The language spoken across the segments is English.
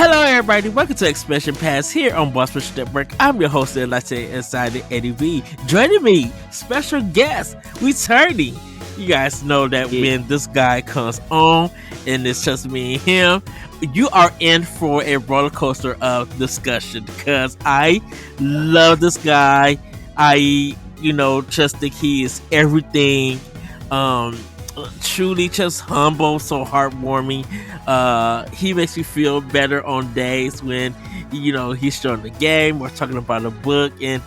Hello, everybody. Welcome to Expression Pass here on Boss Push Network. I'm your host, Latte Insider Eddie B. Joining me, special guest, returning. You guys know that when this guy comes on, and it's just me and him, you are in for a roller coaster of discussion because I love this guy. I, just think he is everything. Truly just humble, so heartwarming. He makes me feel better on days when he's showing the game or talking about a book, and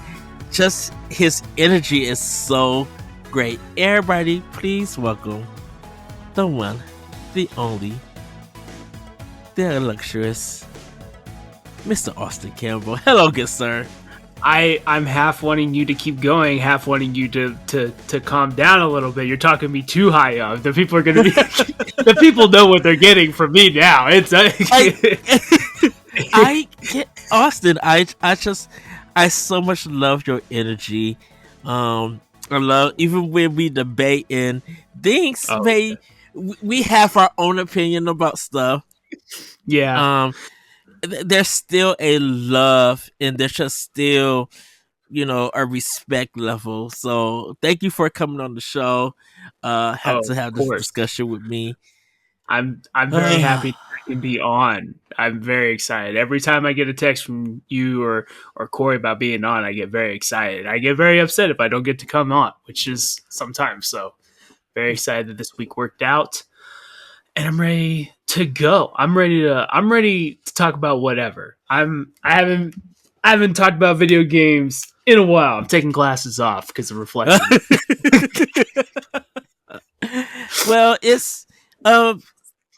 just his energy is so great. Everybody, please welcome the one, the only, the luxurious Mr. Austin Campbell. Hello, good sir. I'm half wanting you to keep going, half wanting you to calm down a little bit. You're talking me too high up. The people are going to be the people know what they're getting from me now. It's I get Austin. I so much love your energy. I love even when we debate and things. We have our own opinion about stuff. Yeah. There's still a love and there's just still, a respect level. So thank you for coming on the show. Have to have this discussion with me. I'm very happy that I can be on. I'm very excited. Every time I get a text from you or Corey about being on, I get very excited. I get very upset if I don't get to come on, which is sometimes. So very excited that this week worked out. And I'm ready to go. I'm ready to talk about whatever. I haven't talked about video games in a while. I'm taking classes off because of reflection. Well, it's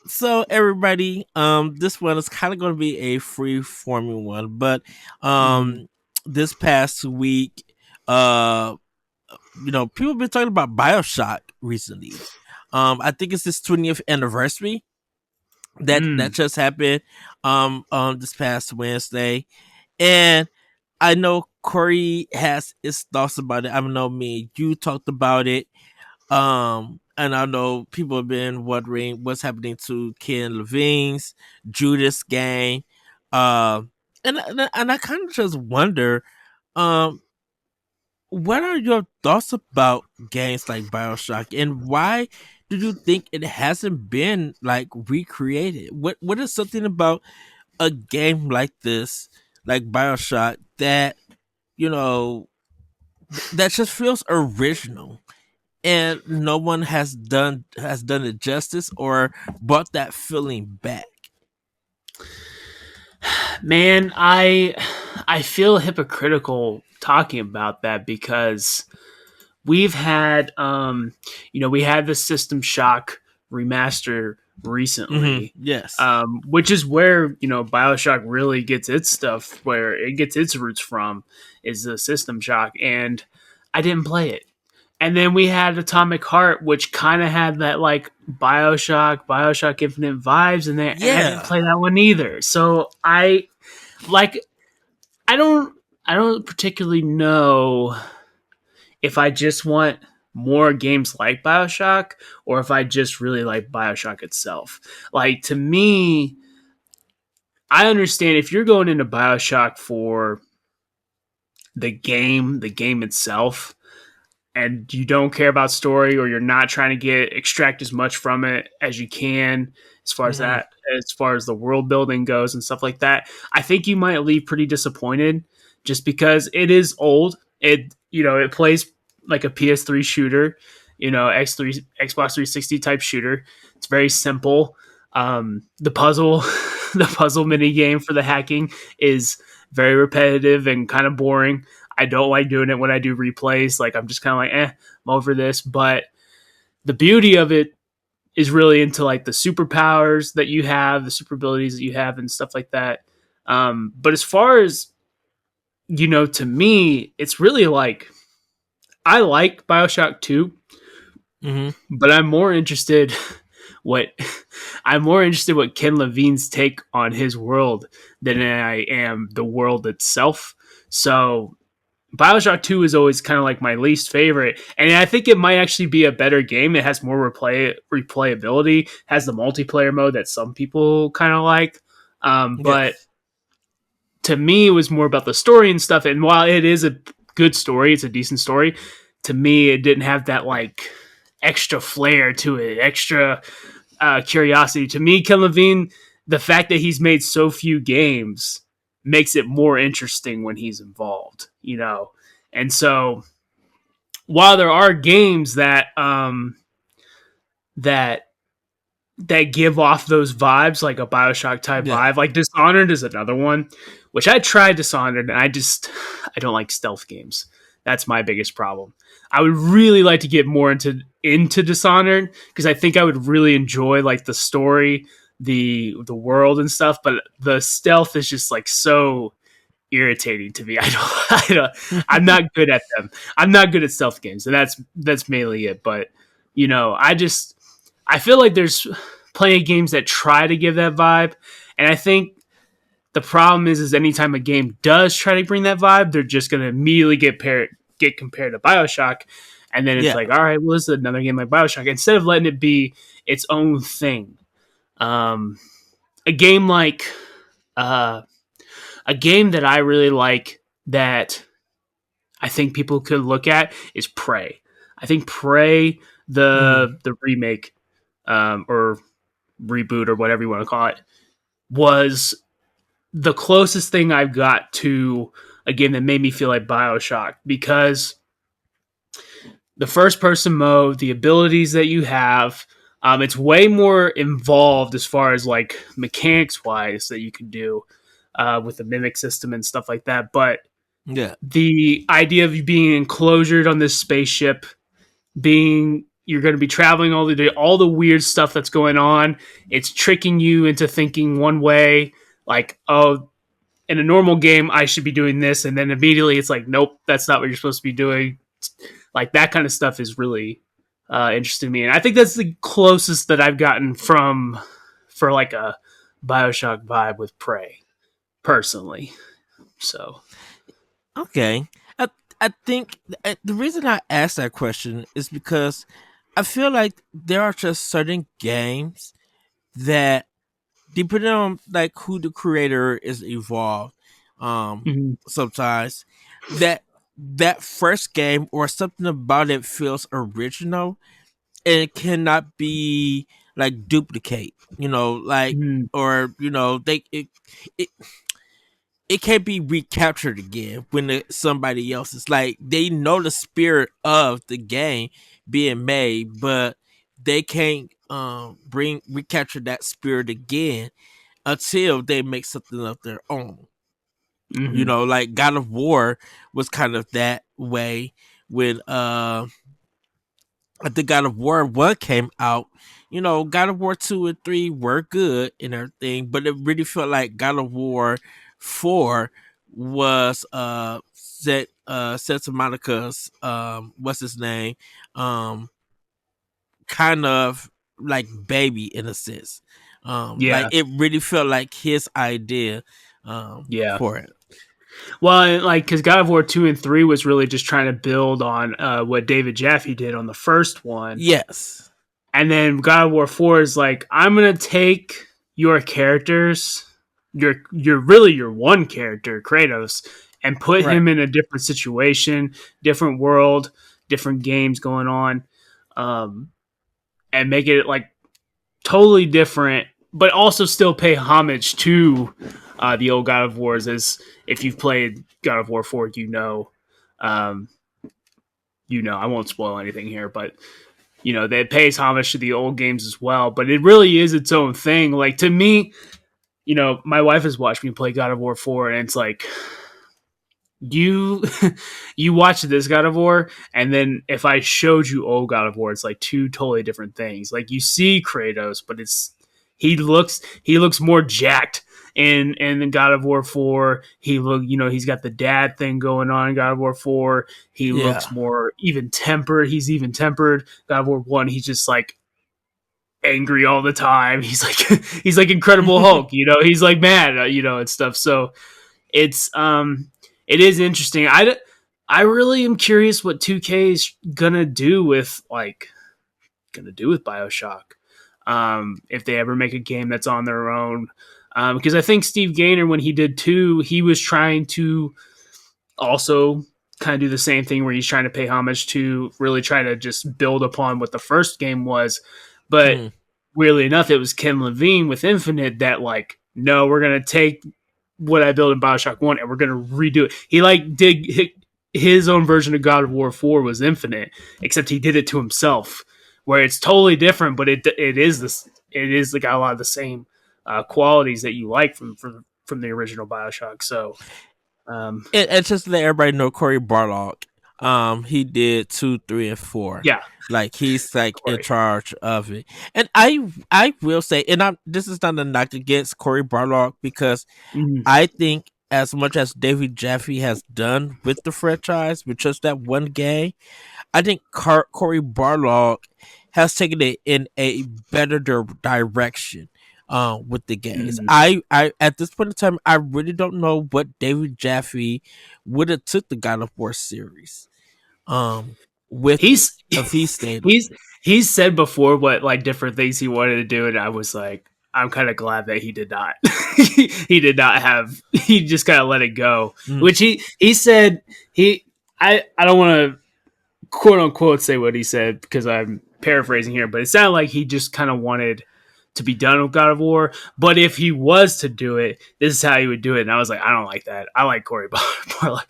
so everybody, this one is kind of going to be a free forming one, but this past week, people have been talking about BioShock recently. I think it's this 20th anniversary that just happened this past Wednesday, and I know Corey has his thoughts about it. I know me and you talked about it, and I know people have been wondering what's happening to Ken Levine's Judas game, and I kind of just wonder, what are your thoughts about games like BioShock, and why do you think it hasn't been like recreated? What is something about a game like this, like BioShock, that that just feels original and no one has done it justice or brought that feeling back? Man, I feel hypocritical talking about that because we've had we had the System Shock remaster recently. Yes. Which is where, BioShock really gets its stuff, where it gets its roots from, is the System Shock, and I didn't play it. And then we had Atomic Heart, which kind of had that like BioShock Infinite vibes, and I didn't play that one either. So I don't particularly know if I just want more games like BioShock or if I just really like BioShock itself. Like, to me, I understand if you're going into BioShock for the game itself, and you don't care about story, or you're not trying to extract as much from it as you can as far as that, as far as the world building goes and stuff like that, I think you might leave pretty disappointed just because it is old. It plays like a PS3 shooter, Xbox 360 type shooter. It's very simple. The puzzle mini game for the hacking is very repetitive and kind of boring. I don't like doing it when I do replays. Like, I'm just kind of like, I'm over this. But the beauty of it is really into like the superpowers that you have, the super abilities that you have, and stuff like that. But as far as, to me, it's really like, I like BioShock 2, but I'm more interested what Ken Levine's take on his world than I am the world itself. So BioShock 2 is always kind of like my least favorite, and I think it might actually be a better game. It has more replayability, has the multiplayer mode that some people kind of like. But Yes. to me, it was more about the story and stuff. And while it is a good story, it's a decent story. To me, it didn't have that like extra flair to it, extra curiosity. To me, Ken Levine, the fact that he's made so few games makes it more interesting when he's involved, you know. And so, while there are games that that give off those vibes, like a BioShock type Yeah. vibe, like Dishonored is another one, which I tried Dishonored, and I don't like stealth games. That's my biggest problem. I would really like to get more into Dishonored because I think I would really enjoy like the story, the world and stuff. But the stealth is just like so irritating to me. I'm not good at them. I'm not good at stealth games, and that's mainly it. But I feel like there's plenty of games that try to give that vibe, and I think the problem is anytime a game does try to bring that vibe, they're just going to immediately get compared to BioShock, and then it's Yeah. like, all right, well, this is another game like BioShock. Instead of letting it be its own thing, um, a game like uh, a game that I really like that I think people could look at is Prey. I think Prey, Mm. the remake, or reboot or whatever you want to call it, was the closest thing I've got to a game that made me feel like BioShock because the first person mode, the abilities that you have, it's way more involved as far as like mechanics wise that you can do with the mimic system and stuff like that. But Yeah. the idea of you being enclosured on this spaceship, being you're going to be traveling all the day, all the weird stuff that's going on, it's tricking you into thinking one way, like, oh, in a normal game I should be doing this, and then immediately it's like, nope, that's not what you're supposed to be doing. Like that kind of stuff is really interesting to me, and I think that's the closest that I've gotten from for like a BioShock vibe with Prey personally. So Okay. I I think the reason I asked that question is because I feel like there are just certain games that, depending on like who the creator is involved, mhm. sometimes that that first game or something about it feels original and it cannot be like duplicate, like, Mhm. or it it can't be recaptured again when somebody else is like, they know the spirit of the game being made, but they can't bring recapture that spirit again until they make something of their own. Mhm. Like God of War was kind of that way when I think God of War 1 came out. God of War 2 and 3 were good and everything, but it really felt like God of War 4 was Santa Monica's what's his name? Kind of like baby in a sense. Like Yeah, it really felt like his idea yeah. for it. Well, and, like because God of War 2 and 3 was really just trying to build on what David Jaffe did on the first one, Yes. and then God of War 4 is like, I'm gonna take your characters, your really your one character Kratos, and put Right. him in a different situation, different world, different games going on, um, and make it like totally different, but also still pay homage to the old God of Wars. As if you've played God of War 4, um, I won't spoil anything here, but that it pays homage to the old games as well. But it really is its own thing. Like to me, my wife has watched me play God of War 4, and it's like you you watch this God of War, and then if I showed you old God of War, it's like two totally different things. Like you see Kratos, but he looks more jacked in God of War 4. He's got the dad thing going on in God of War 4. He Yeah. looks more even tempered. He's even tempered. God of War 1, he's just like angry all the time. He's like he's like Incredible Hulk, he's like mad, and stuff. So it's it is interesting. I really am curious what 2K is gonna do with BioShock. If they ever make a game that's on their own, Because I think Steve Gaynor, when he did 2, he was trying to also kind of do the same thing where he's trying to pay homage to really try to just build upon what the first game was. But Mm. weirdly enough, it was Ken Levine with Infinite that like, no, we're gonna take what I built in BioShock 1 and we're gonna redo it. He like did his own version of God of War 4 was Infinite, except he did it to himself, where it's totally different, but it is this, it is like got a lot of the same qualities that you like from the original BioShock. So um, It's just to let everybody know Cory Barlog. He did 2, 3, and 4. yeah, Like he's like in Corey. charge of it. And I will say, and I'm this is not a knock against Cory Barlog because Mhm. I think as much as David Jaffe has done with the franchise, with just that one game, I think Cory Barlog has taken it in a better direction with the games. Mhm. I at this point in time, I really don't know what David Jaffe would have took the God of War series um with He's if he stayed. he's he's said before what like different things he wanted to do, and I was like, I'm kind of glad that he did not. He did not have. He just kind of let it go. Mm, Which he said he. I don't want to quote unquote say what he said because I'm paraphrasing here, but it sounded like he just kind of wanted to be done with God of War. But if he was to do it, this is how he would do it. And I was like, I don't like that. I like Corey Barlog.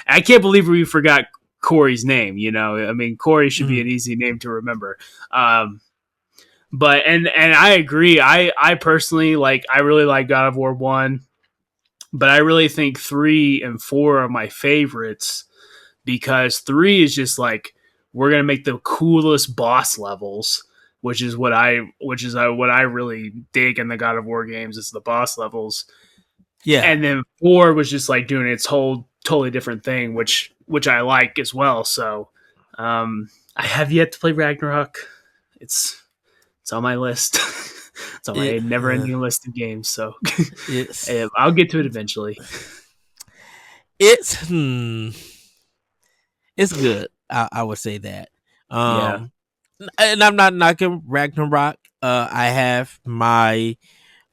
I can't believe we forgot Corey's name. You know, I mean, Corey should be mm, an easy name to remember. But and I agree. I personally like. I really like God of War 1, but I really think 3 and 4 are my favorites because 3 is just like we're gonna make the coolest boss levels, what I really dig in the God of War games is the boss levels, yeah, and then 4 was just like doing its whole totally different thing, which I like as well. So I have yet to play Ragnarok. It's it's on my list. It's on it, my never ending list of games. So it's I'll get to it eventually. it's it's good. I would say that. Yeah. Um, and I'm not knocking Ragnarok. I have my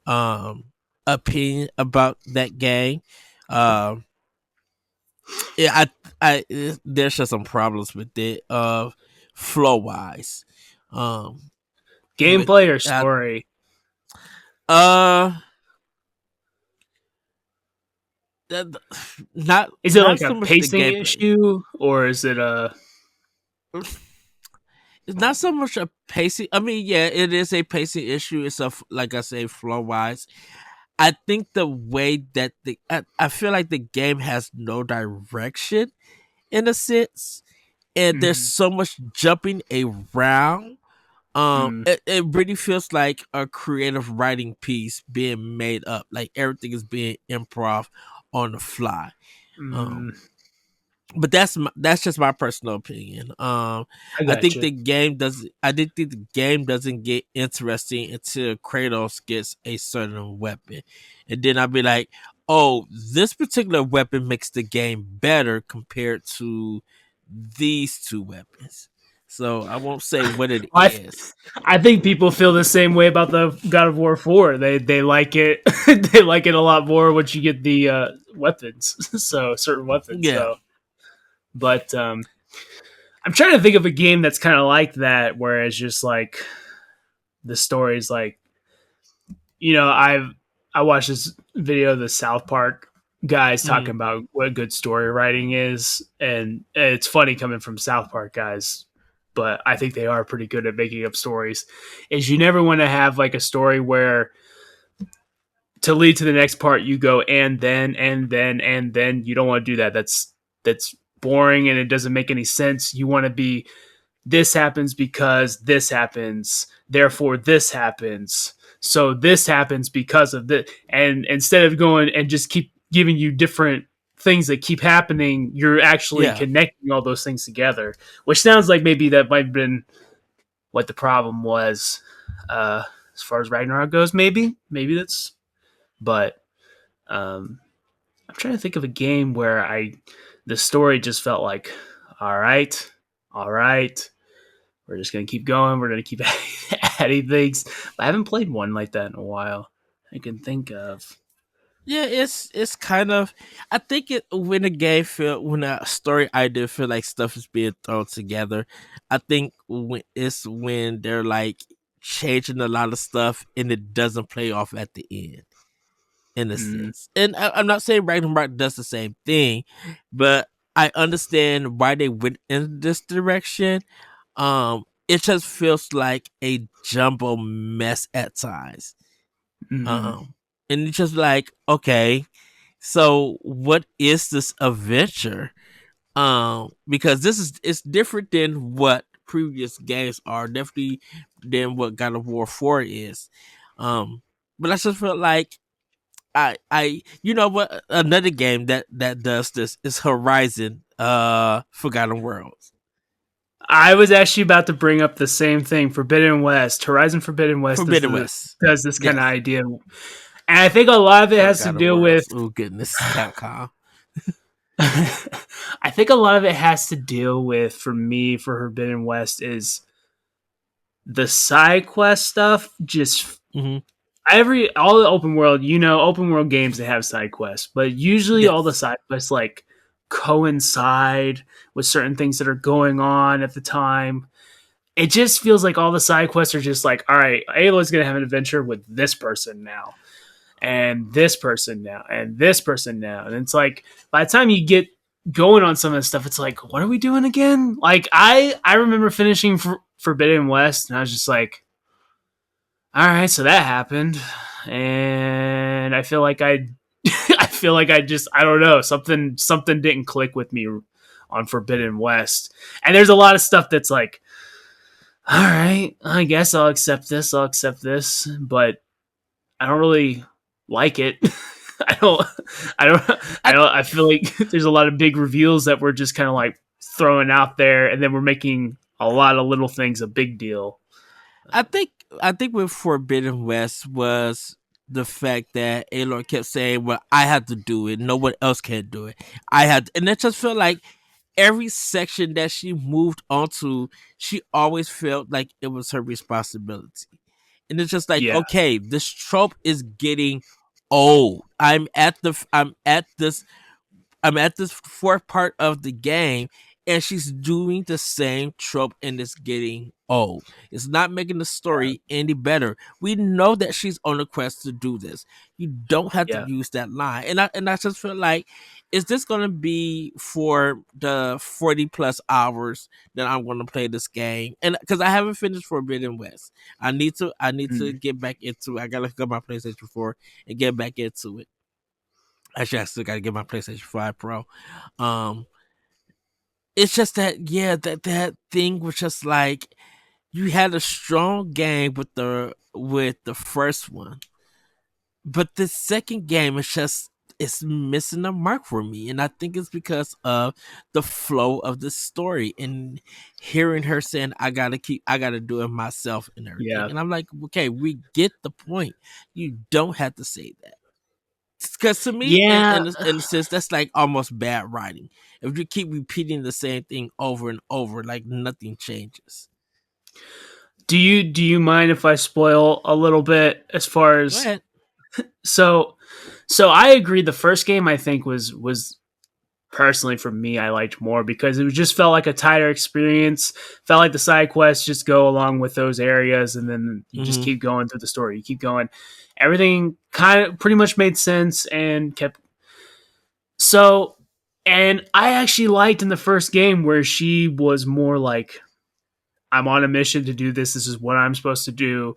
um opinion about that game. Um, yeah, there's just some problems with it. Flow wise. Um, with Gameplay or story? uh, not Is it not like a so much the pacing gameplay. issue or is it a It's not so much a pacing. I mean, yeah, it is a pacing issue. It's like I say, flow wise. I think the way that I feel like the game has no direction in a sense, and there's mm, so much jumping around. mm, It really feels like a creative writing piece being made up. Like everything is being improv on the fly. Um, mm, but that's just my personal opinion. I I got think you. the game does. I did think the game doesn't get interesting until Kratos gets a certain weapon, and then I'll be like, "Oh, this particular weapon makes the game better compared to these two weapons." So I won't say what it I is. I think people feel the same way about the God of War 4. They like it. They like it a lot more once you get the weapons. So certain weapons. Yeah. So, but I'm trying to think of a game that's kind of like that, where it's just like the story's like I watched this video of the South Park guys talking Mm, about what good story writing is, and it's funny coming from South Park guys, but I think they are pretty good at making up stories. Is you never want to have like a story where to lead to the next part you go and then you don't want to do that. That's boring and it doesn't make any sense. You want to be this happens because this happens, therefore this happens, so this happens because of this, and instead of going and just keep giving you different things that keep happening, you're actually yeah. connecting all those things together, which sounds like maybe that might have been what the problem was as far as Ragnarok goes. Maybe that's, but um I'm trying to think of a game where I the story just felt like all right, we're just gonna keep going. We're gonna keep adding things. I haven't played one like that in a while. I can think of. Yeah, it's kind of. I think it when a game feel when a story idea feel like stuff is being thrown together. I think when they're like changing a lot of stuff and it doesn't play off at the end in a Mm, sense. And I'm not saying Ragnarok does the same thing, but I understand why they went in this direction. It just feels like a jumble mess at times. mm, And it's just like, okay, so what is this adventure? Because this is it's different than what previous games are, definitely than what God of War 4 is. But I just felt like you know what, another game that does this is Horizon Forgotten Worlds. I was actually about to bring up the same thing. Forbidden West, Horizon Forbidden West Forbidden West. does this kind of Yes. idea, and I think a lot of it has to Forgotten deal with. Worlds. Oh goodness, Capcom. I think a lot of it has to deal with, for me, for Forbidden West, is the side quest stuff. Just Hmm. all the open world, open world games, they have side quests, but usually all the Yes. side quests like coincide with certain things that are going on at the time. It just feels like all the side quests are just like, all right, Aloy's gonna have an adventure with this person now, and this person now, and this person now, and it's like by the time you get going on some of this stuff, it's like, what are we doing again? Like I remember finishing Forbidden West, and I was just like, all right, so that happened, and I feel like I feel like I don't know, something didn't click with me on Forbidden West, and there's a lot of stuff that's like, all right, I guess I'll accept this, but I don't really like it. I don't, I I feel like there's a lot of big reveals that we're just kind of like throwing out there, and then we're making a lot of little things a big deal. I think I think with Forbidden West was the fact that Aloy kept saying, "Well, I had to do it. No one else can do it. I had," and it just felt like every section that she moved onto, she always felt like it was her responsibility. And it's just like, Yeah, okay, this trope is getting old. I'm at this fourth part of the game, and she's doing the same trope, and it's getting old. It's not making the story any better. We know that she's on a quest to do this. You don't have to yeah. use that line. And I just feel like, is this gonna be for the 40 plus hours that I'm gonna play this game? And because I haven't finished Forbidden West. I need to Mm. get back into it. I gotta look up my PlayStation 4 and get back into it. Actually, I still gotta get my PlayStation 5 Pro. Um, it's just that, yeah, that thing was just like, you had a strong game with the first one, but the second game is just, it's missing the mark for me, and I think it's because of the flow of the story and hearing her saying, I gotta do it myself and everything, Yeah, and I'm like, okay, we get the point. You don't have to say that. Because to me, in, yeah. in, a, in a sense, that's like almost bad writing. If you keep repeating the same thing over and over, like nothing changes. Do you mind if I spoil a little bit as far Go as ahead. so so I agree. The first game, I think, was personally for me, I liked more because it just felt like a tighter experience. Felt like the side quests just go along with those areas, and then you just Hmm. keep going through the story. You keep going. Everything kind of pretty much made sense and kept so. And I actually liked in the first game where she was more like, I'm on a mission to do this. This is what I'm supposed to do.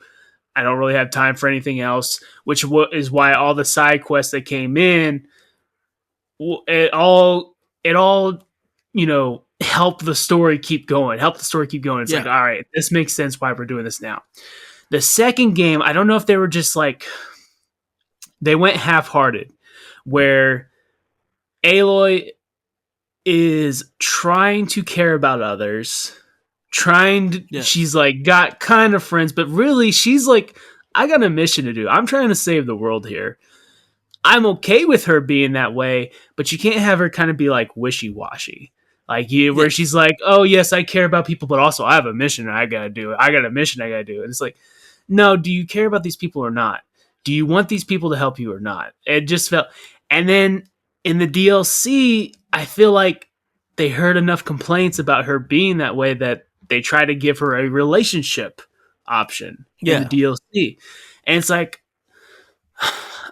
I don't really have time for anything else, which is why all the side quests that came in, it all help the story keep going. Help the story keep going. It's like, Yeah. all right, this makes sense why we're doing this now. The second game, I don't know if they were just like, they went half-hearted, where Aloy is trying to care about others, she's Yes. like got kind of friends, but really she's like, I got a mission to do. I'm trying to save the world here. I'm okay with her being that way, but you can't have her kind of be like wishy-washy. Like you, where she's Yes. like, "Oh yes, I care about people, but also I have a mission I gotta do. I got a mission I gotta do." And it's like, no, do you care about these people or not? do you want these people to help you or not? It just felt, and then in the DLC, I feel like they heard enough complaints about her being that way that they try to give her a relationship option in the Yeah. DLC. And it's like,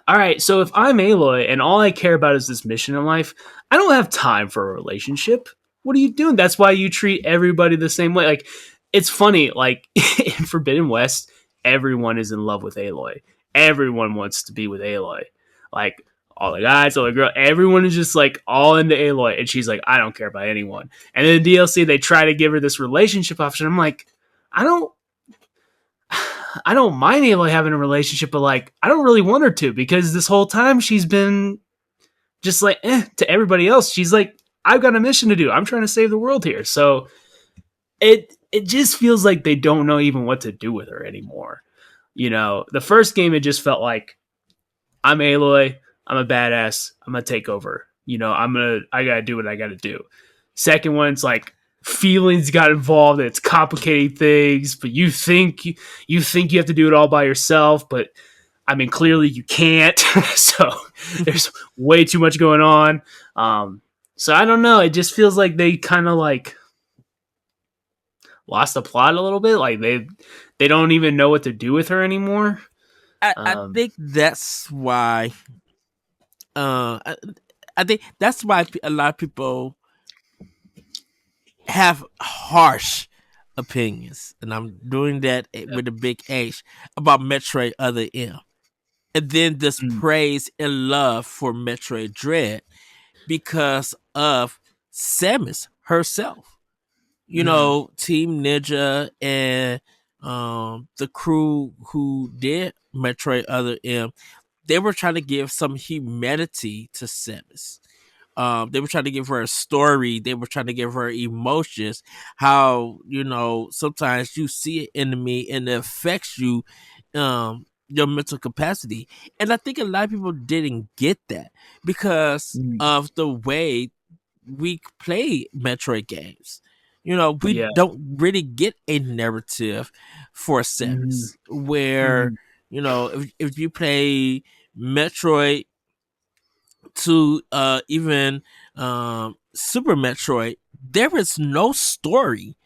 all right, so if I'm Aloy and all I care about is this mission in life, I don't have time for a relationship. What are you doing? That's why you treat everybody the same way. Like, it's funny, like in Forbidden West, everyone is in love with Aloy. Everyone wants to be with Aloy. Like, all the guys, all the girls, everyone is just like all into Aloy. And she's like, I don't care about anyone. And then the DLC, they try to give her this relationship option. I'm like, I don't I don't mind Aloy having a relationship, but like I don't really want her to because this whole time she's been just like to everybody else. She's like, I've got a mission to do. I'm trying to save the world here. So it just feels like they don't know even what to do with her anymore. You know, the first game it just felt like I'm Aloy, I'm a badass, I'm gonna take over. You know, I gotta do what I gotta do. Second one's like feelings got involved, it's complicating things, but you think you have to do it all by yourself, but I mean clearly you can't. So there's way too much going on. So I don't know, it just feels like they kind of like lost the plot a little bit. Like they don't even know what to do with her anymore. I think that's why. I, I think that's why a lot of people have harsh opinions, and I'm doing that with a big H about Metroid Other M, and then this Mm, praise and love for Metroid Dread because of Samus herself. You mm, know, Team Ninja and the crew who did Metroid Other M, they were trying to give some humanity to Samus. They were trying to give her a story. They were trying to give her emotions. How, you know, sometimes you see an enemy and it affects you, your mental capacity. And I think a lot of people didn't get that because mm. of the way we play Metroid games. You know, we Yeah. don't really get a narrative for Mm, Samus where, mm, you know, if you play Metroid to even Super Metroid, there is no story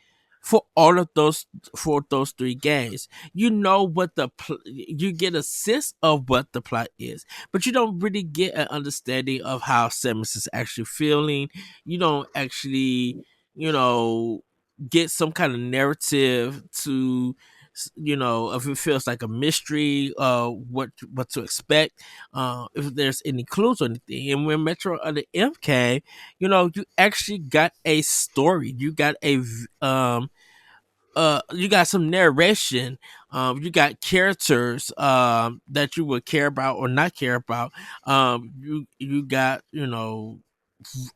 for all of those for those three games. You know what you get a sense of what the plot is, but you don't really get an understanding of how Samus is actually feeling. You don't actually, you know, get some kind of narrative to, you know, if it feels like a mystery, what to expect, if there's any clues or anything. And when Metro Other M came, you know, you actually got a story. You got you got some narration, you got characters that you would care about or not care about, you got, you know,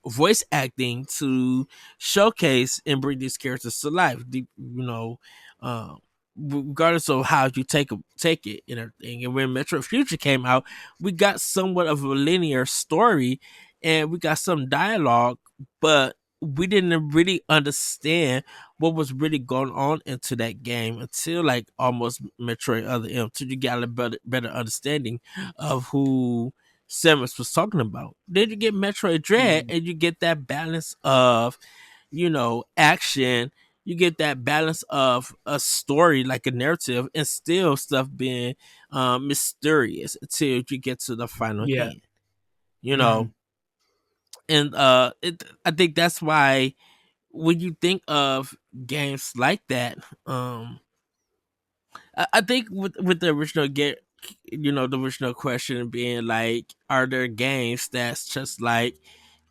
voice acting to showcase and bring these characters to life, you know, um regardless of how you take it and everything. And when Metro Future came out, we got somewhat of a linear story and we got some dialogue, but we didn't really understand what was really going on into that game until like almost Metroid Other M, until you got a better understanding of who Samus was talking about. Then you get Metroid Dread mm. and you get that balance of, you know, action. You get that balance of a story, like a narrative, and still stuff being mysterious until you get to the final Yeah. end. You know, Mm, and I think that's why when you think of games like that, I think with the original game, you know, the original question being like, are there games that's just like,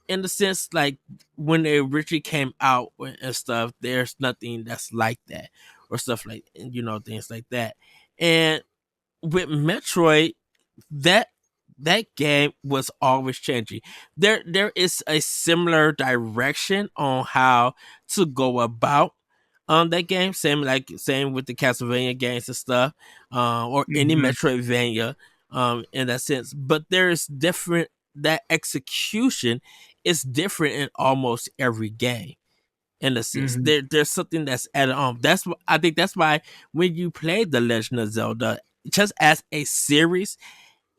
in the sense like when they originally came out and stuff, there's nothing that's like that or stuff like, you know, things like that. And with Metroid, that that game was always changing. There is a similar direction on how to go about that game. Same with the Castlevania games and stuff, or any mhm, Metroidvania in that sense. But there's different, that execution is different in almost every game in a sense. mhm. There's something that's added on. I think that's why when you play The Legend of Zelda just as a series,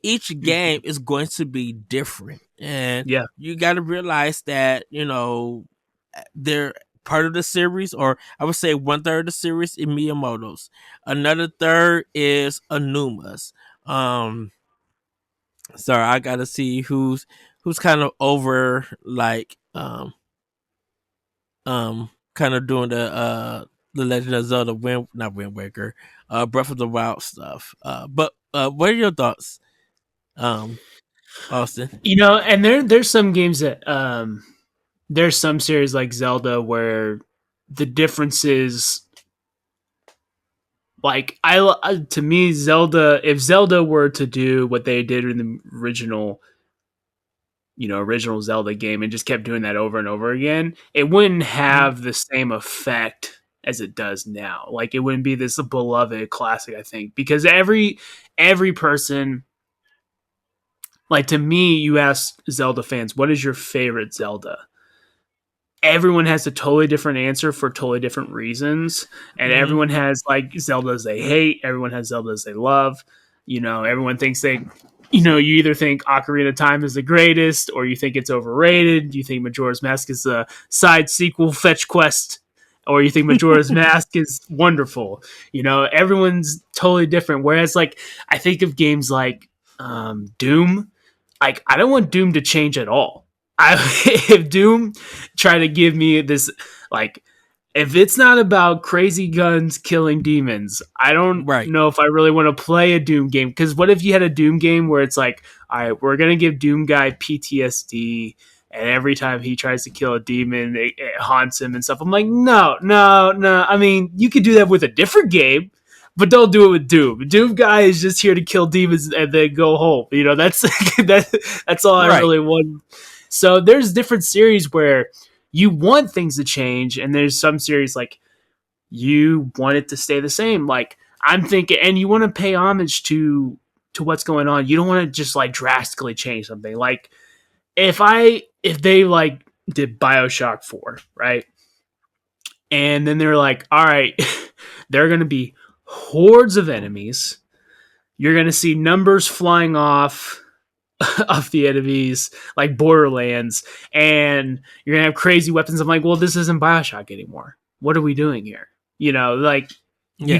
each Mhm. game is going to be different, and Yeah. you got to realize that they're part of the series, or I would say one third of the series is Miyamoto's, another third is Anuma's. Um, sorry, I gotta see who's kind of over like kind of doing the Legend of Zelda not Wind Waker, Breath of the Wild stuff. But what are your thoughts, um, Austin? And there's some games that there's some series like Zelda where the differences, like to me, Zelda, if Zelda were to do what they did in the original Zelda game and just kept doing that over and over again, it wouldn't Mhm. have the same effect as it does now. Like it wouldn't be this beloved classic, I think, because every person, like, to me, you ask Zelda fans, what is your favorite Zelda? Everyone has a totally different answer for totally different reasons, and Mhm. everyone has like Zeldas they hate, everyone has Zeldas they love. Everyone thinks you either think Ocarina of Time is the greatest, or you think it's overrated. You think Majora's Mask is a side sequel fetch quest, or you think Majora's Mask is wonderful. Everyone's totally different. Whereas, like, I think of games like Doom. Like, I don't want Doom to change at all. If Doom try to give me this, like, if it's not about crazy guns killing demons, I don't Right. know if I really want to play a Doom game. Because what if you had a Doom game where it's like, all right, we're gonna give Doom guy PTSD, and every time he tries to kill a demon, it haunts him and stuff. I'm like, no, no, no. I mean, you could do that with a different game, but don't do it with Doom. Doom guy is just here to kill demons and then go home. That's that's all I Right. really want. So there's different series where you want things to change, and there's some series like you want it to stay the same. Like, I'm thinking, and you want to pay homage to what's going on. You don't want to just like drastically change something. Like, if they like did BioShock 4, right? And then they're like, all right, there are going to be hordes of enemies. You're going to see numbers flying off of the enemies, like Borderlands, and you're gonna have crazy weapons. I'm like, well, this isn't Bioshock anymore. What are we doing here? Like, Yeah. you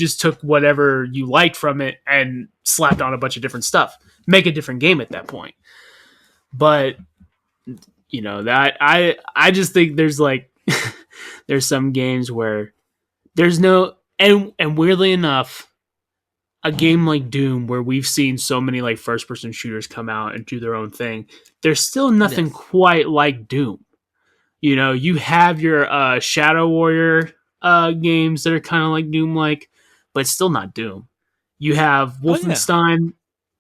just took whatever you liked from it and slapped on a bunch of different stuff. Make a different game at that point. But that I just think there's like there's some games where there's no, and weirdly enough, a game like Doom, where we've seen so many like first person shooters come out and do their own thing, there's still nothing Yes. quite like Doom. You have your Shadow Warrior games that are kind of like Doom like, but it's still not Doom. You have Oh yeah. Wolfenstein,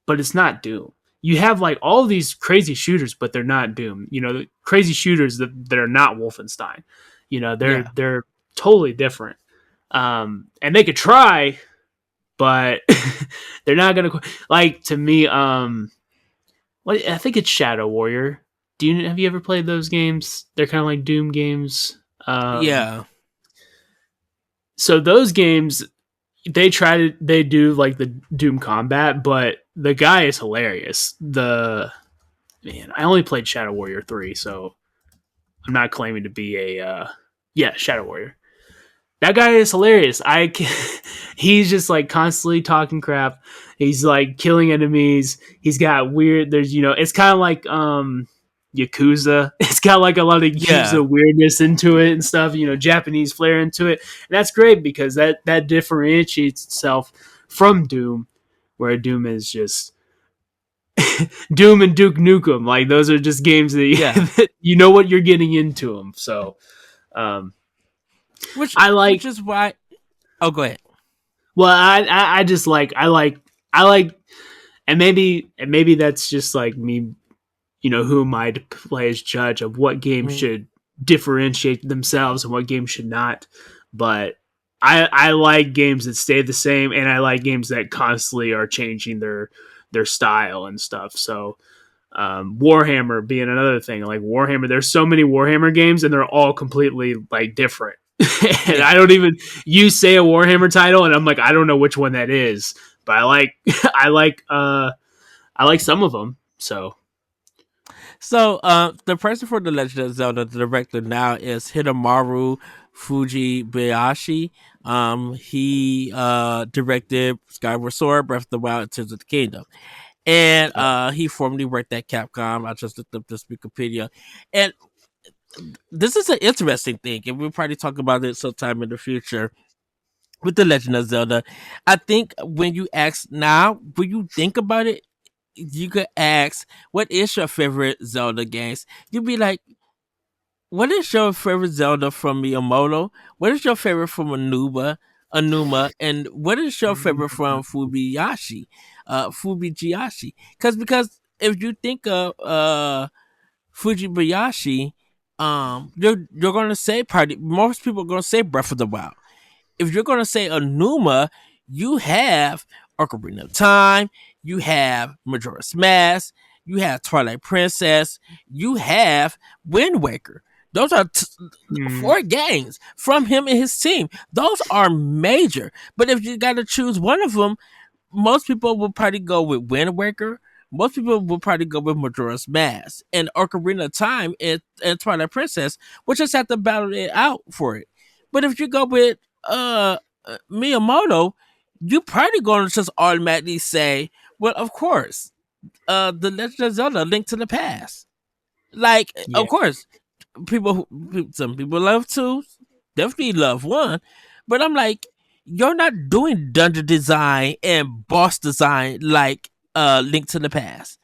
but it's not Doom. You have like all these crazy shooters, but they're not Doom. The crazy shooters that are not Wolfenstein. They're Yeah. they're totally different. And they could try, but they're not gonna, like, to me. What, I think it's Shadow Warrior. Have you ever played those games? They're kind of like Doom games. Yeah. So those games, they do like the Doom combat, but the guy is hilarious. I only played Shadow Warrior 3, so I'm not claiming to be yeah, Shadow Warrior. That guy is hilarious. He's just like constantly talking crap. He's like killing enemies. He's got weird. It's kind of like Yakuza. It's got like a lot of Yeah. Yakuza weirdness into it and stuff. Japanese flair into it, and that's great because that differentiates itself from Doom, where Doom is just Doom and Duke Nukem. Like, those are just games that Yeah. you know what you're getting into them. So um, Which I which like. is why. Oh, go ahead. Well, I just like I like, and maybe that's just like me. Who am I to play as judge of what games Mhm. should differentiate themselves and what games should not? But I like games that stay the same, and I like games that constantly are changing their style and stuff. So Warhammer being another thing. Like, Warhammer, there's so many Warhammer games, and they're all completely like different. And Yeah. I don't even, you say a Warhammer title, and I'm like, I don't know which one that is. but I like I like I like some of them. So So, the person for the Legend of Zelda, the director now, is Hidemaru Fujibayashi. He directed Skyward Sword, Breath of the Wild, and Tears of the Kingdom, and yeah, he formerly worked at Capcom. I just looked up this Wikipedia, and this is an interesting thing, and we'll probably talk about it sometime in the future with the Legend of Zelda. I think when you ask now, when you think about it, you could ask, "What is your favorite Zelda games?" You'd be like, "What is your favorite Zelda from Miyamoto? What is your favorite from Anuma, and what is your favorite from Fujibayashi?" Because if you think of Fujibayashi, you're gonna say probably most people are gonna say Breath of the Wild. If you're gonna say Anuma, you have Ocarina of Time, you have Majora's Mask, you have Twilight Princess, you have Wind Waker. Those are mm, four games from him and his team. Those are major. But if you got to choose one of them, most people will probably go with Wind Waker. Most people will probably go with Majora's Mask and Ocarina of Time and Twilight Princess, which just have to battle it out for it. But if you go with Miyamoto, you probably going to just automatically say, well, of course, the Legend of Zelda: Link to the Past. Like, of yeah, course, some people love two, definitely love one, but I'm like, you're not doing dungeon design and boss design like Link to the Past.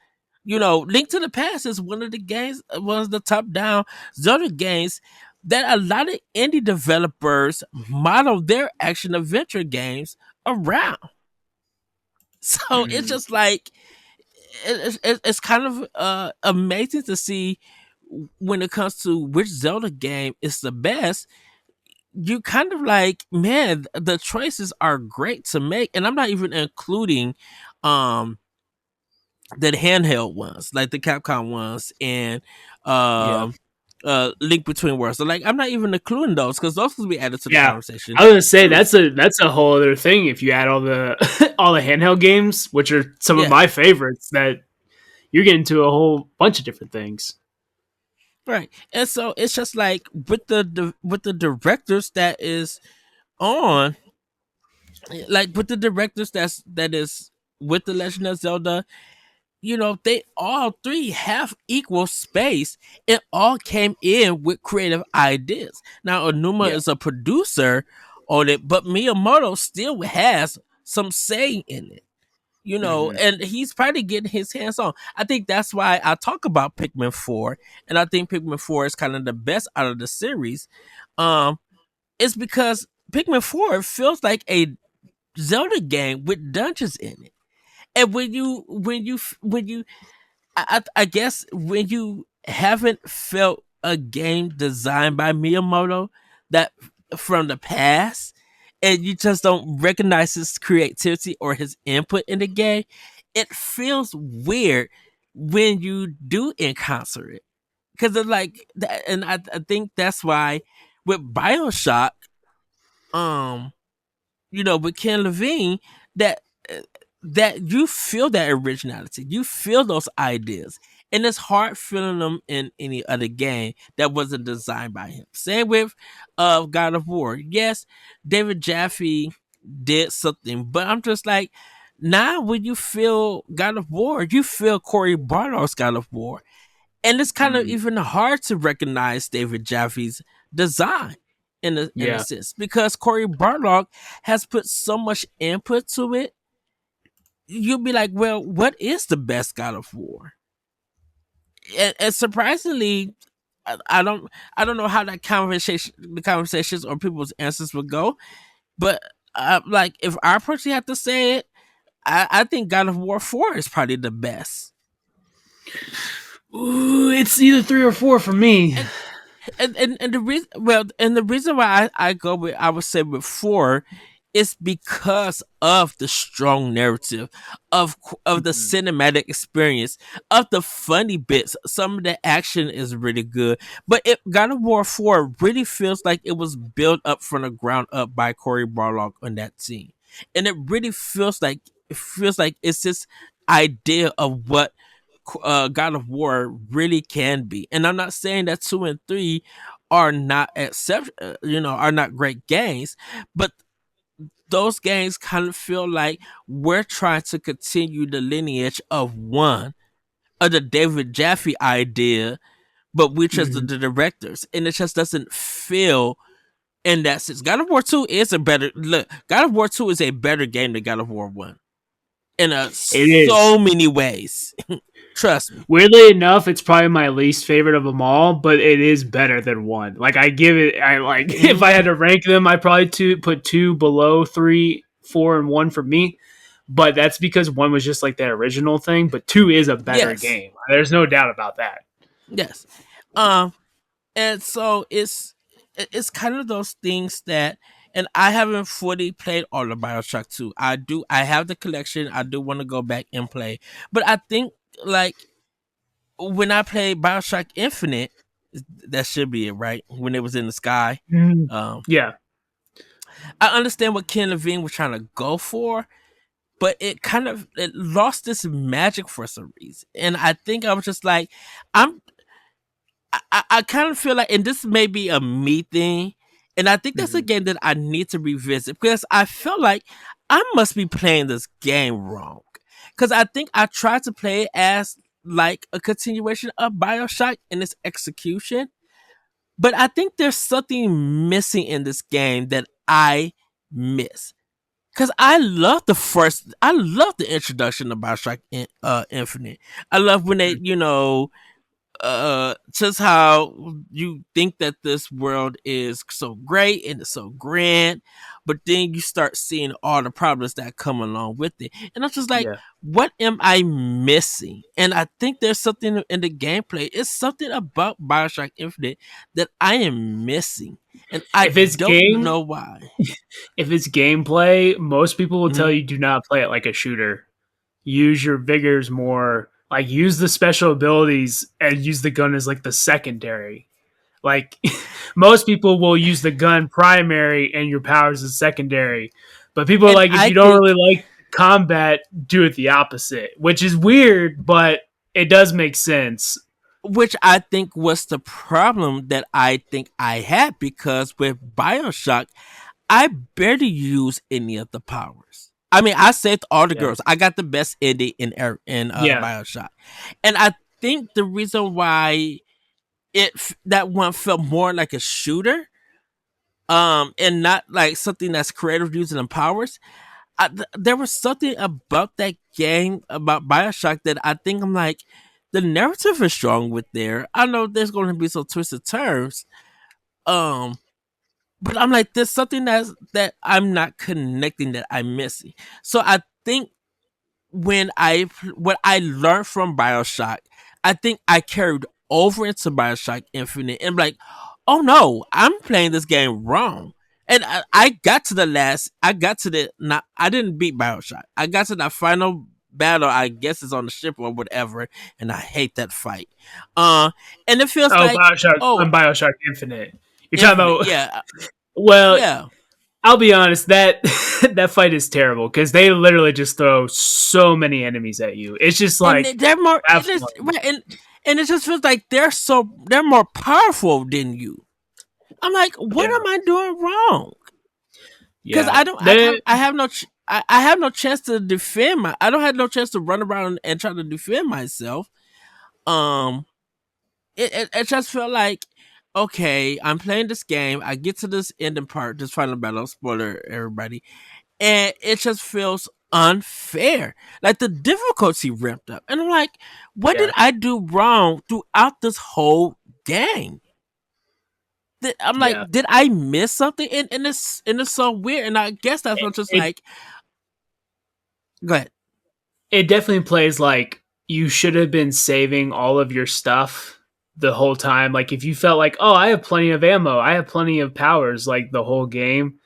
You know, Link to the Past is one of the games, one of the top down Zelda games that a lot of indie developers model their action adventure games around. So it's mm, just like it's kind of amazing to see when it comes to which Zelda game is the best. You kind of like, man, the choices are great to make, and I'm not even including um the handheld ones, like the Capcom ones, and yeah, um Link Between Worlds. So like, I'm not even including those because those will be added to the yeah. conversation I was gonna say too. that's a whole other thing. If you add all the all the handheld games, which are some of Yeah, my favorites, that you're getting to a whole bunch of different things. right. And so it's just like with with the directors that is on, like with the directors that is with the Legend of Zelda, you know, they all three have equal space. It all came in with creative ideas. Now, Onuma Yeah. is a producer on it, but Miyamoto still has some say in it. You know, Hmm. and he's probably getting his hands on. I think that's why I talk about Pikmin 4, and I think Pikmin 4 is kind of the best out of the series. Um, it's because Pikmin 4 feels like a Zelda game with dungeons in it. And when you I guess when you haven't felt a game designed by Miyamoto that from the past, and you just don't recognize his creativity or his input in the game, it feels weird when you do encounter it. Because it's like that, and I think that's why with BioShock, um, you know, with Ken Levine, that uh, that you feel that originality, you feel those ideas, and it's hard feeling them in any other game that wasn't designed by him. Same with God of War. Yes, David Jaffe did something, but I'm just like, now when you feel God of War, you feel Cory Barlog's God of War, and it's kind of Mm, even hard to recognize David Jaffe's design in a yeah. sense because Cory Barlog has put so much input to it. You'll be like, well, what is the best God of War? And surprisingly, I don't know how that conversation, the conversations or people's answers would go, but like if I personally have to say it, I think God of War 4 is probably the best. Ooh, it's either three or four for me. And and the reason, well, and the reason why I go with, I would say with 4 is because of the strong narrative of the Mhm. cinematic experience, of the funny bits. Some of the action is really good, but it God of War 4 really feels like it was built up from the ground up by Cory Barlog on that team, and it really feels like it feels like it's this idea of what God of War really can be. And I'm not saying that 2 and 3 are not are not great games, but those games kind of feel like we're trying to continue the lineage of one of the David Jaffe idea, but we're just Mhm. the directors, and it just doesn't feel in that sense. God of War 2 is a better look. God of War 2 is a better game than God of War 1 in It is. so many ways. Trust me. Weirdly enough, it's probably my least favorite of them all, but it is better than one. Like I give it, I like if I Mhm. had to rank them, I probably put two below three, four, and one for me. But that's because one was just like that original thing, but two is a better Yes. game. There's no doubt about that. Yes. And so it's kind of those things that, and I haven't fully played all of BioShock 2. I have the collection. I do want to go back and play. But I think like when I played BioShock Infinite, that should be it, right? When it was in the sky. Mhm. Um Yeah. I understand what Ken Levine was trying to go for, but it lost this magic for some reason. And I think I was just like, I'm I kind of feel like, and this may be a me thing, and I think that's a Mhm. game that I need to revisit because I feel like I must be playing this game wrong. Because I think I tried to play it as like a continuation of Bioshock in its execution, but I think there's something missing in this game that I miss. Cause I love the introduction of Bioshock Infinite. I love when they, just how you think that this world is so great and it's so grand, but then you start seeing all the problems that come along with it. And I'm just like, Yeah. what am I missing? And I think there's something in the gameplay. It's something about Bioshock Infinite that I am missing. And I If it's don't game, know why. if it's gameplay, most people will tell Mhm. you do not play it like a shooter. Use your vigors more. Like use the special abilities and use the gun as like the secondary. Like most people will use the gun primary and your powers as secondary. But people are And like, if I you don't think really like combat, do it the opposite, which is weird, but it does make sense. which I think was the problem that I think I had, because with Bioshock, I barely use any of the powers. I mean, I saved all the Yeah. girls. I got the best ending in Yeah. Bioshock, and I think the reason why that one felt more like a shooter, and not like something that's creative using the powers. There was something about that game, about Bioshock, that I think I'm like, the narrative is strong with there. I know there's going to be some twisted turns, um, but I'm like, there's something that I'm not connecting, that I'm missing. So I think what I learned from Bioshock, I think I carried over into Bioshock Infinite, and I'm like, oh no, I'm playing this game wrong. And I got to the last, I got to the not, I didn't beat Bioshock. I got to that final battle. I guess it's on the ship or whatever, and I hate that fight. Uh, and it feels Oh, like, Bioshock oh, on Bioshock Infinite. You're talking Infinite, about yeah, well, yeah. I'll be honest, that that fight is terrible because they literally just throw so many enemies at you. It's just And like they're more, have it is, fun. right, and it just feels like they're more powerful than you. I'm like, what Yeah, am I doing wrong? Because yeah. They I have no I have no chance to defend I don't have no chance to run around and try to defend myself. Um, it just felt like, okay, I'm playing this game. I get to this ending part, this final battle. Spoiler, everybody, and it just feels unfair. Like the difficulty ramped up, and I'm like, what did yeah. I do wrong throughout this whole game? I'm Yeah. like, did I miss something? And it's so weird. And I guess that's It, not just it like, go ahead. it definitely plays like you should have been saving all of your stuff the whole time. Like if you felt like, oh, I have plenty of ammo, I have plenty of powers, like the whole game.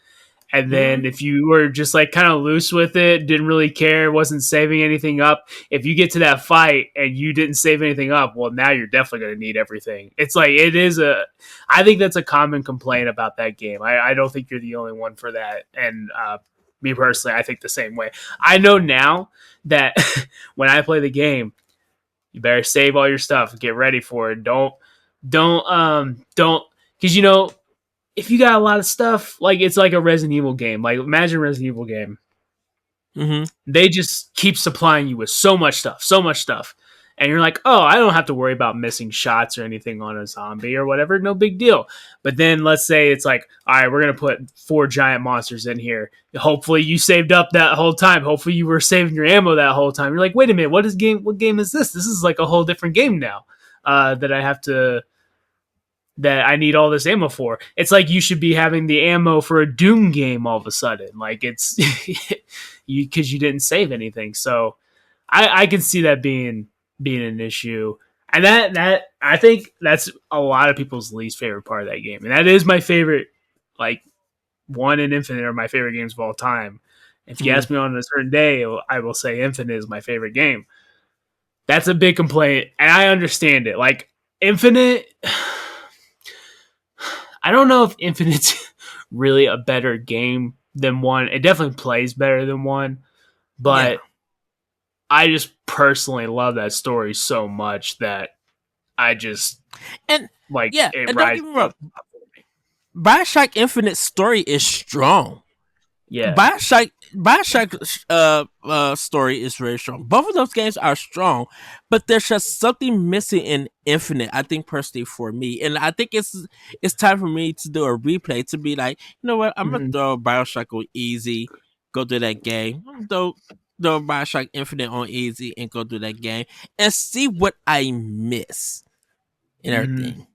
And Hmm. then if you were just like kind of loose with it, didn't really care, wasn't saving anything up, if you get to that fight and you didn't save anything up, well, now you're definitely going to need everything. It's like, I think that's a common complaint about that game. I don't think you're the only one for that. And Me personally, I think the same way. I know now that when I play the game, you better save all your stuff, get ready for it. Don't, because if you got a lot of stuff, like it's like a Resident Evil game. Like imagine a Resident Evil game. Mm-hmm. They just keep supplying you with so much stuff. And you're like, oh, I don't have to worry about missing shots or anything on a zombie or whatever. No big deal. But then let's say it's like, all right, we're going to put 4 giant monsters in here. Hopefully you saved up that whole time. Hopefully you were saving your ammo that whole time. You're like, wait a minute, what game is this? This is like a whole different game now that I need all this ammo for. It's like you should be having the ammo for a Doom game all of a sudden. Like it's because you didn't save anything. So I can see that being an issue. And that I think that's a lot of people's least favorite part of that game. And that is my favorite, like 1 and Infinite are my favorite games of all time. If you ask me on a certain day, I will say Infinite is my favorite game. That's a big complaint, and I understand it. Like Infinite, I don't know if Infinite's really a better game than 1. It definitely plays better than 1, but I just personally love that story so much that I just and it and don't get me wrong, BioShock Infinite story is strong. Yeah, BioShock story is very strong. Both of those games are strong, but there's just something missing in Infinite, I think, personally, for me. And I think it's time for me to do a replay to be like, you know what, I'm gonna throw BioShock on easy, go through that game. I'm gonna throw BioShock Infinite on easy and go through that game and see what I miss and everything.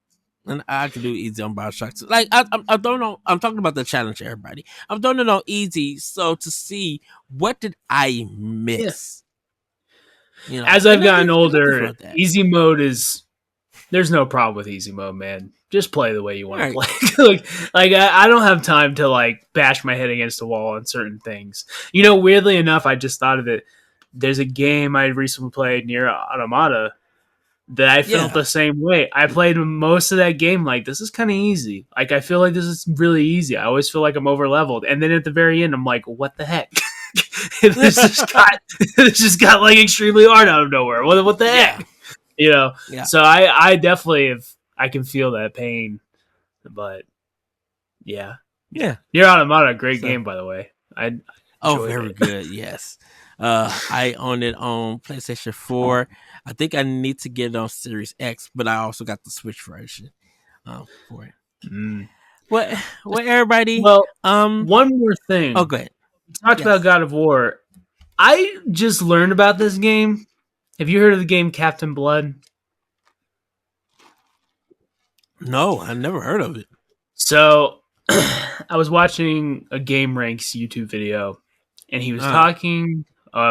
And I can do easy on BioShock. Like I don't know. I'm talking about the challenge, everybody. I'm doing it on easy, so to see what did I miss. As I've gotten older, easy mode there's no problem with easy mode, man. Just play the way you want to play. I don't have time to like bash my head against the wall on certain things. Weirdly enough, I just thought of it. There's a game I recently played, Nier Automata, that I felt the same way. I played most of that game like, this is kind of easy. Like, I feel like this is really easy. I always feel like I'm over leveled. And then at the very end, I'm like, what the heck? This just got like extremely hard out of nowhere. What the heck? Yeah. So I definitely I can feel that pain. But yeah. Nier Automata, great game, by the way. Very good. Yes. I own it on PlayStation 4. I think I need to get it on Series X, but I also got the Switch version for it. What everybody? Well, one more thing. Oh, go ahead. We talked about God of War. I just learned about this game. Have you heard of the game Captain Blood? No, I never heard of it. So, I was watching a Game Ranks YouTube video, and he was talking.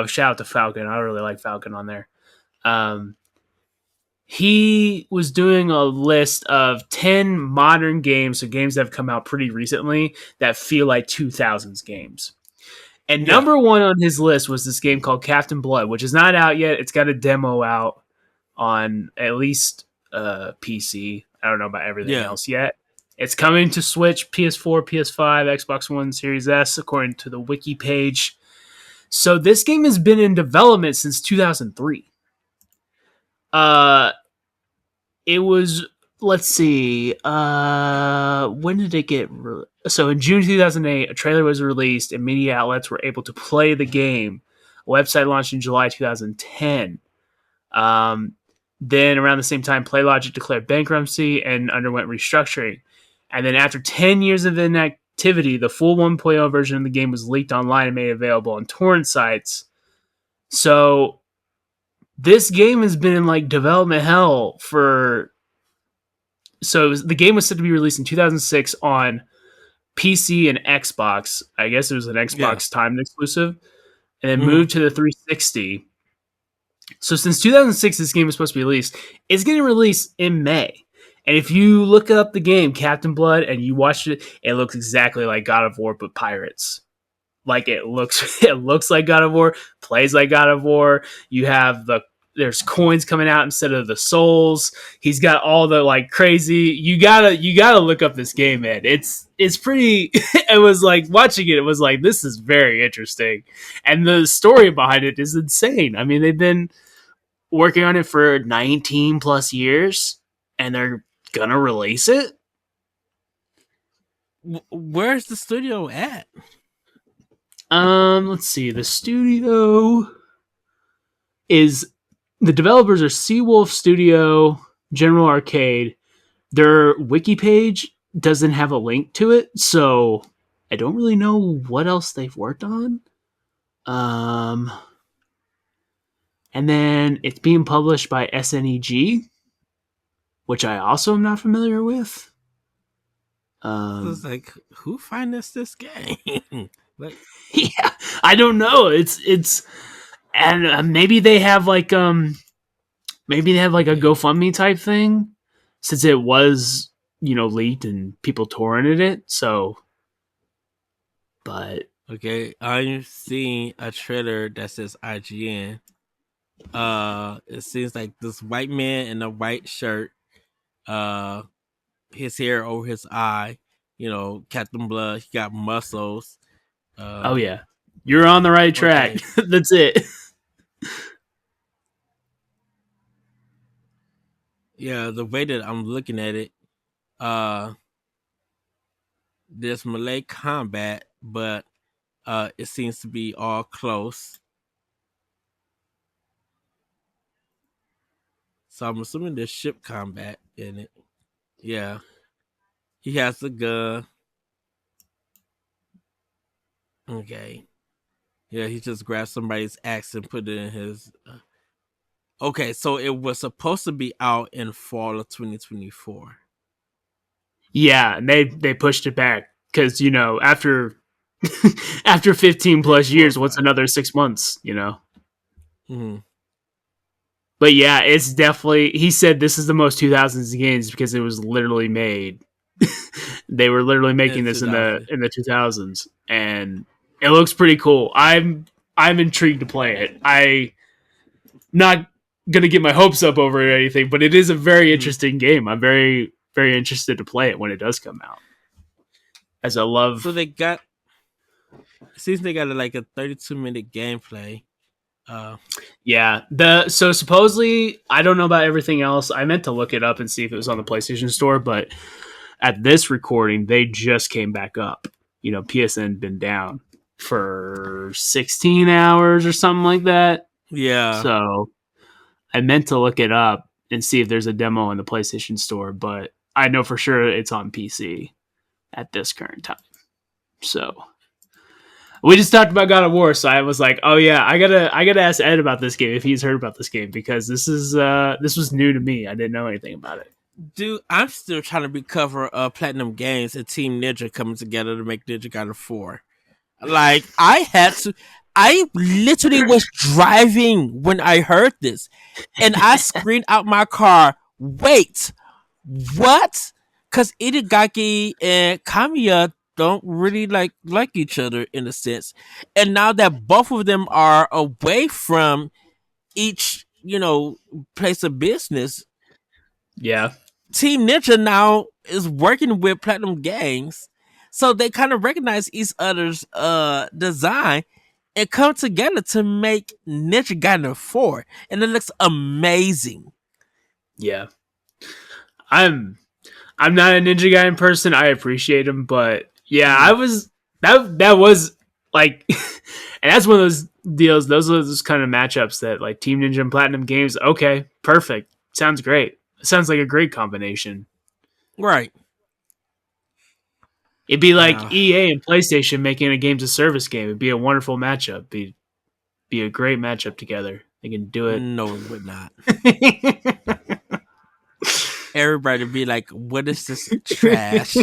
Shout out to Falcon. I really like Falcon on there. He was doing a list of 10 modern games, so games that have come out pretty recently that feel like 2000s games. And number 1 on his list was this game called Captain Blood, which is not out yet. It's got a demo out on at least PC. I don't know about everything else yet. It's coming to Switch, PS4, PS5, Xbox One, Series S, according to the wiki page. So this game has been in development since 2003. It was, let's see, when did it get so in June 2008, a trailer was released and media outlets were able to play the game. A website launched in July 2010. Then around the same time, PlayLogic declared bankruptcy and underwent restructuring. And then after 10 years of inactivity, the full 1.0 version of the game was leaked online and made available on torrent sites. So this game has been in like development hell for. So the game was set to be released in 2006 on PC and Xbox. I guess it was an Xbox timed exclusive, and then moved to the 360. So since 2006, this game was supposed to be released. It's getting released in May. And if you look up the game Captain Blood and you watch it, it looks exactly like God of War but pirates. Like it looks like God of War, plays like God of War. You have the there's coins coming out instead of the souls. He's got all the like crazy. You gotta look up this game, man. It's pretty. It was like watching it. It was like this is very interesting, and the story behind it is insane. I mean, they've been working on it for 19 plus years, and they're gonna release it. Where's the studio at? Let's see. The studio is the developers are Seawolf Studio, General Arcade. Their wiki page doesn't have a link to it, so I don't really know what else they've worked on. And then it's being published by SNEG, which I also am not familiar with. It's like, who financed this game? Like, yeah, I don't know. It's and maybe they have like a GoFundMe type thing, since it was leaked and people torrented it. So, but okay, I'm seeing a trailer that says IGN. It seems like this white man in a white shirt, his hair over his eye, Captain Blood. He got muscles. Oh yeah, you're on the right track. Okay. That's it. Yeah, the way that I'm looking at it, there's melee combat, but it seems to be all close. So I'm assuming there's ship combat in it. Yeah, he has the gun. Okay. Yeah, he just grabbed somebody's axe and put it in his. Okay, so it was supposed to be out in fall of 2024. Yeah, and they pushed it back because after after 15 plus years, what's another 6 months? Mm-hmm. But yeah, it's definitely. He said this is the most 2000s games because it was literally made. They were literally making this in the 2000s, and it looks pretty cool. I'm intrigued to play it. I not gonna get my hopes up over it or anything, but it is a very interesting game. I'm very very interested to play it when it does come out. As I love. So they got. It seems they got like a 32-minute gameplay. Yeah. So supposedly, I don't know about everything else. I meant to look it up and see if it was on the PlayStation Store, but at this recording, they just came back up. PSN been down for 16 hours or something like that. Yeah. So I meant to look it up and see if there's a demo on the PlayStation Store, but I know for sure it's on PC at this current time. So we just talked about God of War, so I was like, "Oh yeah, I gotta ask Ed about this game if he's heard about this game because this was new to me. I didn't know anything about it." Dude, I'm still trying to recover Platinum Games and Team Ninja coming together to make Ninja God of 4. Like, I literally was driving when I heard this, and I screamed out my car, "Wait, what?" Because Itagaki and Kamiya don't really like each other in a sense, and now that both of them are away from each place of business, yeah, Team Ninja now is working with Platinum Games, so they kind of recognize each other's design and come together to make Ninja Gaiden 4, and it looks amazing. Yeah, I'm not a Ninja Gaiden person. I appreciate him, but yeah, I was that was like, and that's one of those deals. Those are those kind of matchups that like Team Ninja and Platinum Games. Okay, perfect. Sounds great. Sounds like a great combination. Right. It'd be like EA and PlayStation making a games of service game. It'd be a wonderful matchup. Be a great matchup together. They can do it. No, it would not. Everybody would be like, "What is this trash?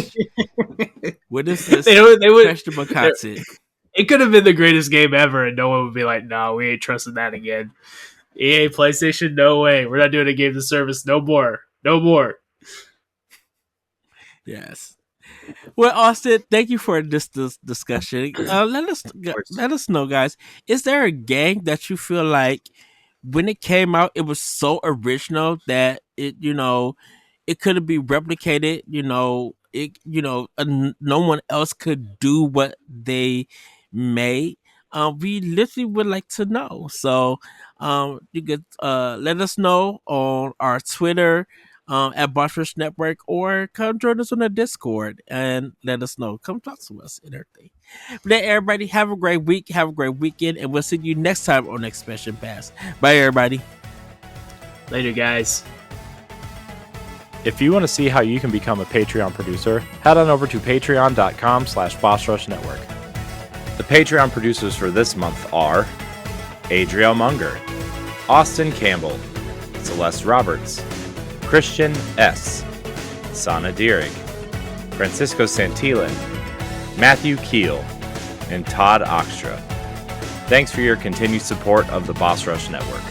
What is this?" They would. It could have been the greatest game ever, and no one would be like, "No, we ain't trusting that again." EA, PlayStation, no way. We're not doing a game of service. No more. No more. Yes. Well, Austin, thank you for this discussion. Let us know, guys. Is there a game that you feel like when it came out, it was so original that it couldn't be replicated. No one else could do what they made. We literally would like to know. So, you could let us know on our Twitter at Bossrush Network, or come join us on the Discord and let us know. Come talk to us and everything. But then, everybody, have a great week, have a great weekend, and we'll see you next time on Expansion Pass. Bye, everybody. Later, guys. If you want to see how you can become a Patreon producer, head on over to patreon.com/BossRushNetwork. The Patreon producers for this month are Adriel Munger, Austin Campbell, Celeste Roberts, Christian S., Sana Dierig, Francisco Santillan, Matthew Keel, and Todd Oxtra. Thanks for your continued support of the Boss Rush Network.